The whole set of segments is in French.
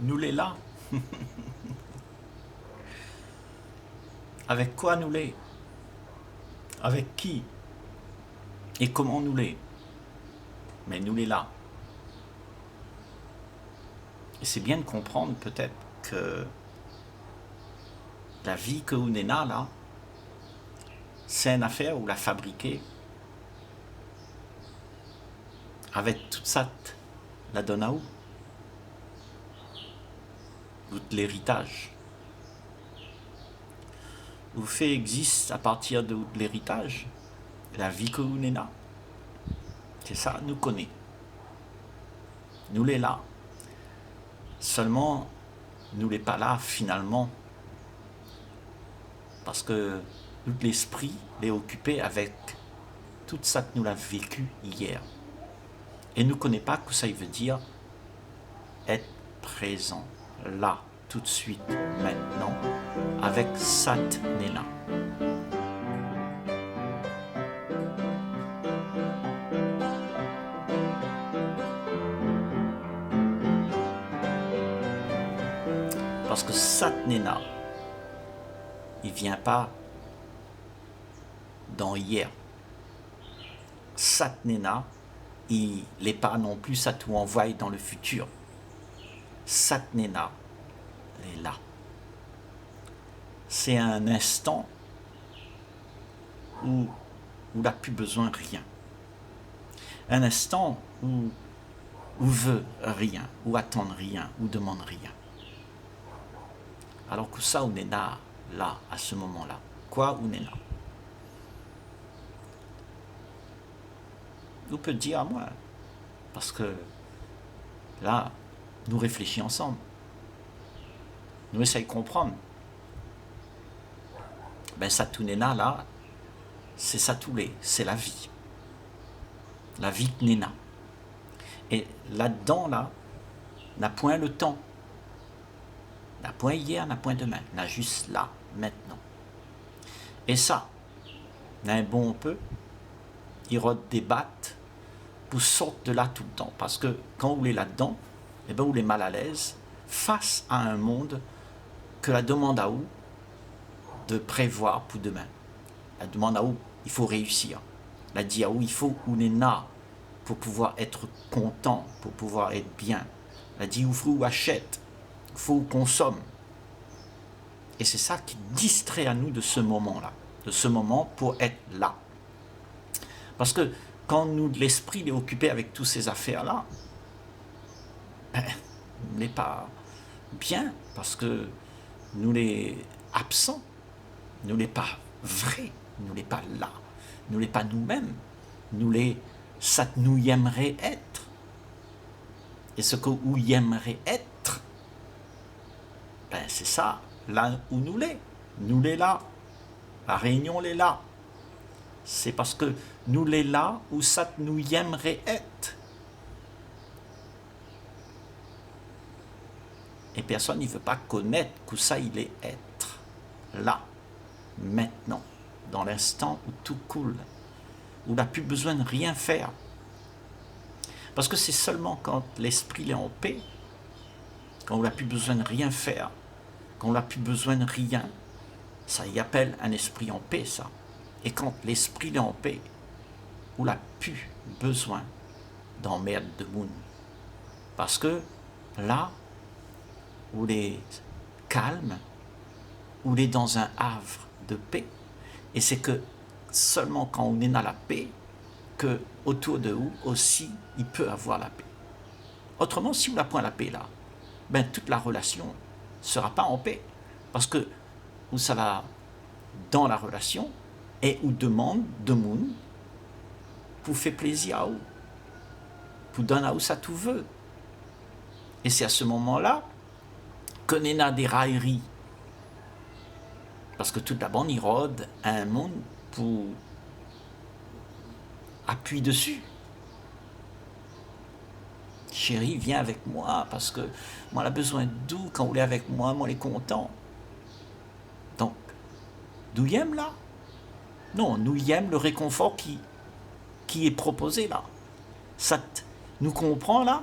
Nous les là. Avec quoi nous les? Avec qui? Et comment nous les? Mais nous les là. Et c'est bien de comprendre peut-être que la vie que vous n'êtes là, c'est une affaire où la fabriquer avec toute ça, la donne à où? Tout l'héritage. Vous fait existe à partir de l'héritage, la vie que vous n'êtes là. C'est ça, nous connaît. Nous les là. Seulement, nous les pas là finalement. Parce que tout l'esprit est occupé avec tout ça que nous l'a vécu hier. Et nous ne connaissons pas ce que ça veut dire être présent, là, tout de suite, maintenant, avec Sat Nena. Parce que Sat Nena, il ne vient pas dans hier. Sat Nena, il n'est pas non plus ça tout envoie dans le futur. Sat Nena, elle est là. C'est un instant où on n'a plus besoin de rien. Un instant où on veut rien, où attend rien, où demande rien. Alors que ça, on est là, à ce moment-là. Quoi, on est là? Vous pouvez dire à moi, parce que là, nous réfléchissons ensemble. Nous essayons de comprendre. Ben, Satunena, là, c'est Satulé, c'est la vie. La vie de Nena. Et là-dedans, là, n'a point le temps. N'a point hier, n'a point demain. N'a juste là, maintenant. Et ça, n'a un bon peu, il débattent pour sortir de là tout le temps. Parce que quand vous êtes là-dedans, eh ben, vous êtes mal à l'aise face à un monde que la demande à vous de prévoir pour demain. La demande à vous, il faut réussir. La dit à vous, il faut qu'on est là pour pouvoir être content, pour pouvoir être bien. La dit, il faut achète, il faut consomme. Et c'est ça qui distrait à nous de ce moment-là, de ce moment pour être là. Parce que quand nous, l'esprit est occupé avec toutes ces affaires-là, ben, on n'est pas bien, parce que nous les absents, nous les pas vrais, nous les pas là, nous les pas nous-mêmes, nous les ça nous y aimerait être. Et ce que nous y aimerait être, ben c'est ça, là où nous l'est. Nous l'est là. La réunion l'est là. C'est parce que nous l'est là où ça nous y aimerait être. Et personne ne veut pas connaître que ça il est être. Là, maintenant, dans l'instant où tout coule, où on n'a plus besoin de rien faire. Parce que c'est seulement quand l'esprit est en paix, quand on n'a plus besoin de rien faire, quand on n'a plus besoin de rien, ça y appelle un esprit en paix, ça. Et quand l'esprit est en paix, on n'a plus besoin d'emmerde de monde. Parce que là, on est calme, on est dans un havre de paix. Et c'est que seulement quand on est dans la paix, que autour de vous aussi, il peut avoir la paix. Autrement, si on n'a point la paix là, ben toute la relation ne sera pas en paix. Parce que où ça va dans la relation et où demande de monde pour faire plaisir à vous, pour donner à vous ça tout veut. Et c'est à ce moment-là qu'on est dans des railleries. Parce que tout d'abord, on y rôde un monde pour appuyer dessus. Chérie, viens avec moi, parce que moi, elle a besoin d'où quand vous êtes avec moi, moi, elle est content. Donc, d'où y aime là? Non, nous y aime le réconfort qui est proposé là. Ça nous comprend là?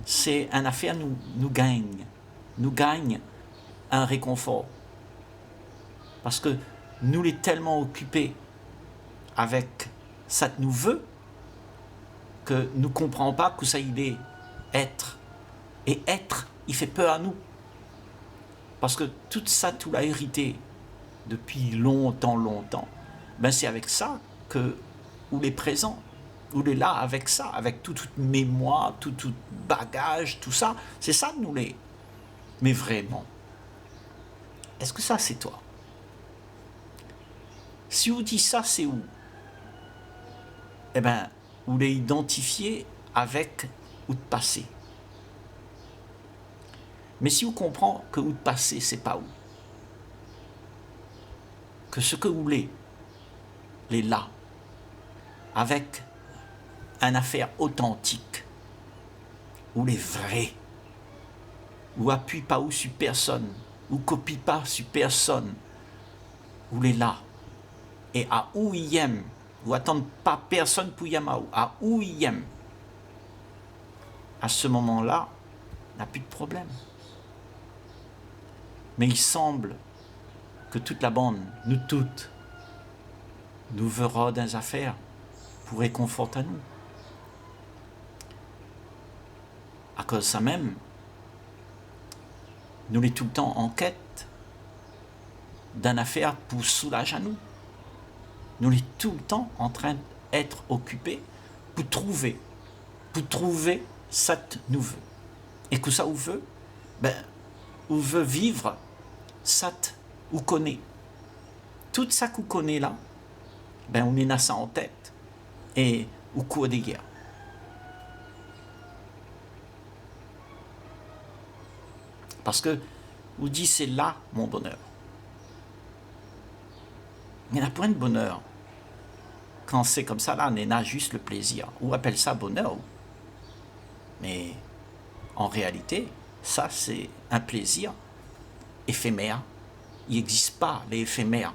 c'est une affaire nous gagne un réconfort. Parce que nous les tellement occupés avec ça nous veut que nous ne comprenons pas que ça il est être. Et être, il fait peur à nous. Parce que tout ça, tout l'a hérité depuis longtemps. Ben c'est avec ça que, où les présents, où les là avec ça, avec toute mémoire, tout bagage, tout ça, c'est ça nous les. Mais vraiment, est-ce que ça c'est toi? Si on dit ça, c'est où? Eh bien, vous les identifiez avec où de passé. Mais si vous comprenez que où de passé, c'est pas où. Que ce que vous voulez, les là, avec une affaire authentique, ou les vrais, ou appuie pas ou sur personne, ou copie pas sur personne, ou les là, et à où il aime, ou attendre pas personne pour y aimer, à où il aime, à ce moment-là, il n'y a plus de problème. Mais il semble que toute la bande, nous toutes, nous verra dans les affaires pour réconforter à nous. À cause de ça même, nous sommes tout le temps en quête d'une affaire pour soulager à nous. Nous sommes tout le temps en train d'être occupés pour trouver cette nous veut. Et que ça vous veut, ben, vous veut vivre cette vous connaît. Tout ça que vous connaissez là, ben on est ça en tête et au cours des guerres. Parce que vous dites c'est là mon bonheur. Il n'y a point de bonheur. Quand c'est comme ça, là, on a juste le plaisir. On appelle ça bonheur. Mais en réalité, ça c'est un plaisir éphémère. Il n'existe pas les éphémères.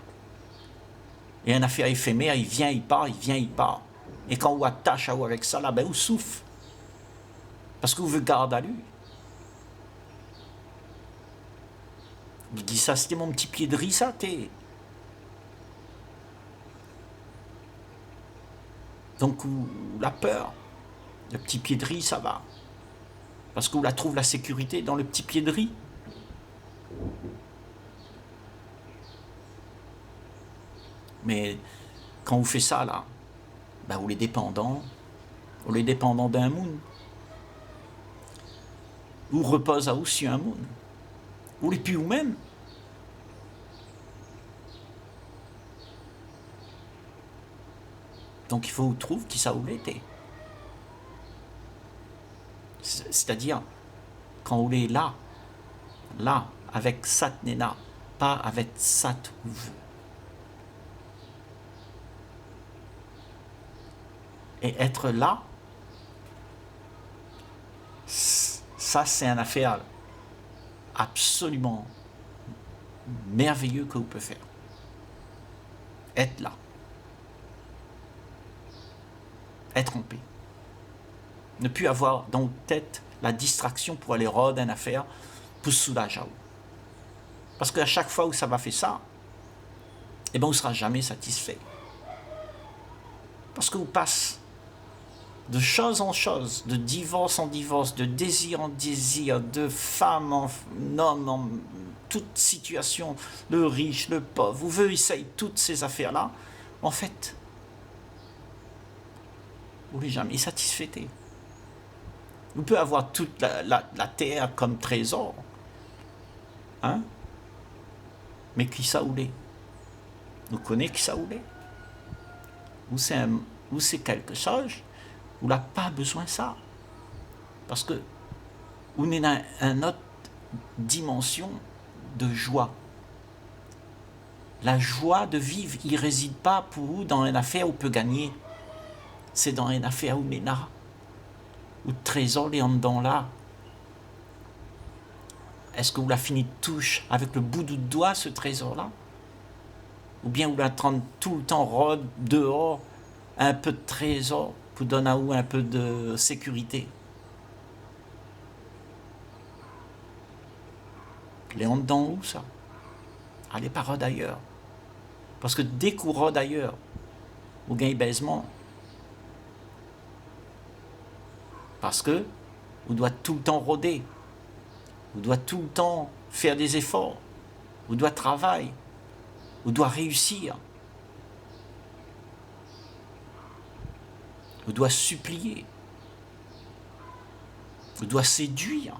Et une affaire éphémère, il vient, il part, il vient, il part. Et quand on attache à vous avec ça, là, ben on souffre. Parce que vous voulez garder à lui. Il dit ça, c'était mon petit pied de riz, ça, t'es. Donc, ou la peur, le petit pied de riz, ça va. Parce que vous la trouve la sécurité dans le petit pied de riz. Mais quand vous faites ça, là, ben vous les dépendant d'un monde. Vous repose à aussi un monde. Ou les plus vous-même. Donc il faut vous trouver qui ça vous l'était. C'est-à-dire, quand vous êtes là, avec Sat Nena, pas avec Sat ou veut. Et être là, ça c'est une affaire absolument merveilleuse que vous pouvez faire. Être là. Être en paix. Ne plus avoir dans votre tête la distraction pour aller rôder une affaire pour soulager à vous. Parce qu'à chaque fois où ça va faire ça, eh ben, vous ne serez jamais satisfait. Parce que vous passez de chose en chose, de divorce en divorce, de désir en désir, de femme en homme, en toute situation, le riche, le pauvre, vous voulez essayer toutes ces affaires-là, en fait, vous n'êtes jamais satisfait. Vous pouvez avoir toute la terre comme trésor, hein? Mais qui ça ou l'est? Vous connaissez qui ça ou l'est? Ou c'est quelque chose, vous n'avez pas besoin de ça. Parce que vous êtes dans une autre dimension de joie. La joie de vivre, il ne réside pas pour vous dans une affaire où vous pouvez gagner. C'est dans une affaire où vous êtes là. Où le trésor est en dedans là. Est-ce que vous la finissez touche avec le bout du doigt, ce trésor-là? Ou bien vous l'attendez tout le temps rôde dehors, un peu de trésor, pour donner à vous un peu de sécurité? les en dedans où ça? Allez pas rôde ailleurs. Parce que dès qu'on rôde ailleurs, vous gagnez baisement. Parce que vous doit tout le temps rôder. Vous doit tout le temps faire des efforts. Vous doit travailler. Vous doit réussir. Vous doit supplier. Vous doit séduire.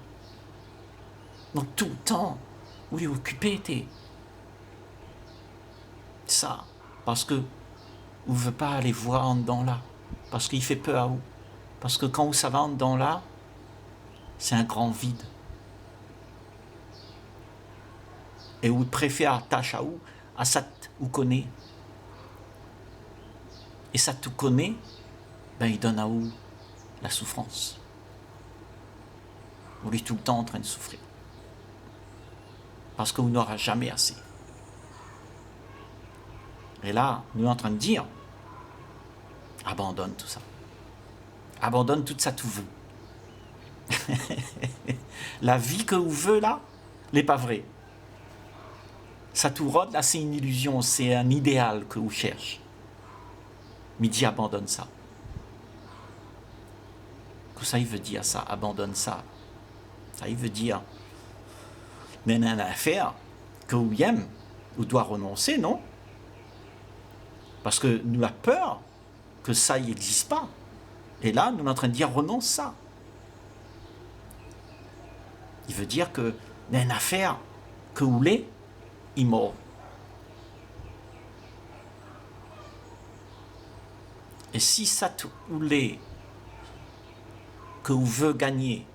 Donc tout le temps, vous est occupé. Ça, parce que vous ne veut pas aller voir en dedans là. Parce qu'il fait peur à vous. Parce que quand ça va en dedans là, c'est un grand vide. Et vous préférez attacher à vous, à ça vous connaît. Et ça tout connaît, ben il donne à vous la souffrance. Vous êtes tout le temps en train de souffrir. Parce que vous n'aurez jamais assez. Et là, nous sommes en train de dire, abandonne tout ça. Abandonne tout ça, tout vous. La vie que vous voulez là, n'est pas vraie. Ça tout rôde là, c'est une illusion, c'est un idéal que vous cherchez. Mais dit abandonne ça. Que ça, il veut dire ça, abandonne ça. Ça, il veut dire, mais il y a une affaire que vous aimez, vous doit renoncer, non? Parce que nous avons peur que ça n'existe pas. Et là, nous sommes en train de dire renonce ça. Il veut dire que il y a une affaire que vous voulez, il mort. Et si ça vous voulez, que vous veut gagner,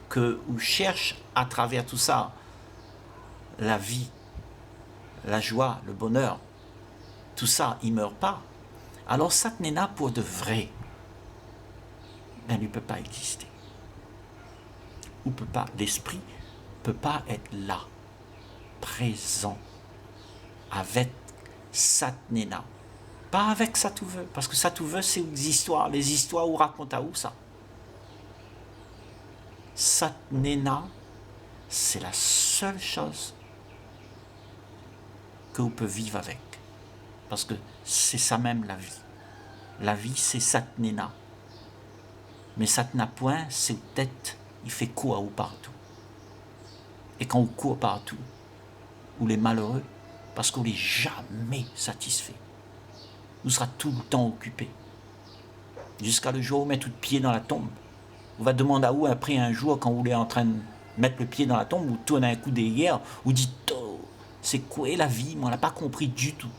que vous cherchez à travers tout ça, la vie, la joie, le bonheur, tout ça, il ne meurt pas. Alors ça n'est là pour de vrai. Ben, il ne peut pas exister. Ou peut pas, l'esprit ne peut pas être là, présent, avec Satnena. Pas avec ça tout veut, parce que ça tout veut, c'est les histoires où racontent à où ça. Satnena, c'est la seule chose que vous pouvez vivre avec. Parce que c'est ça même la vie. La vie, c'est Satnena. Mais Satna point, c'est peut-être, il fait quoi ou partout. Et quand on court partout, vous êtes malheureux, parce qu'on n'est jamais satisfait. Vous serez tout le temps occupé. Jusqu'à le jour où vous mettez tout le pied dans la tombe. Vous va demander à vous, après un jour, quand vous êtes en train de mettre le pied dans la tombe, vous tournez un coup derrière, vous dites, oh, c'est quoi la vie? Moi, on n'a pas compris du tout.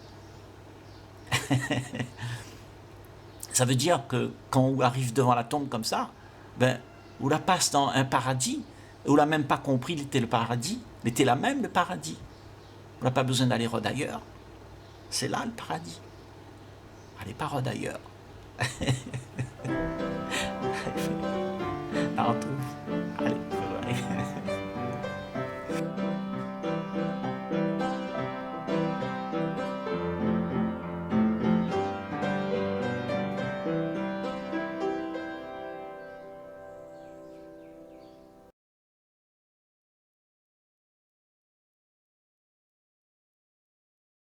Ça veut dire que quand on arrive devant la tombe comme ça, ben, on la passe dans un paradis, et on l'a même pas compris, il était le paradis, il était là même le paradis. On n'a pas besoin d'aller d'ailleurs. C'est là le paradis. Allez pas d'ailleurs.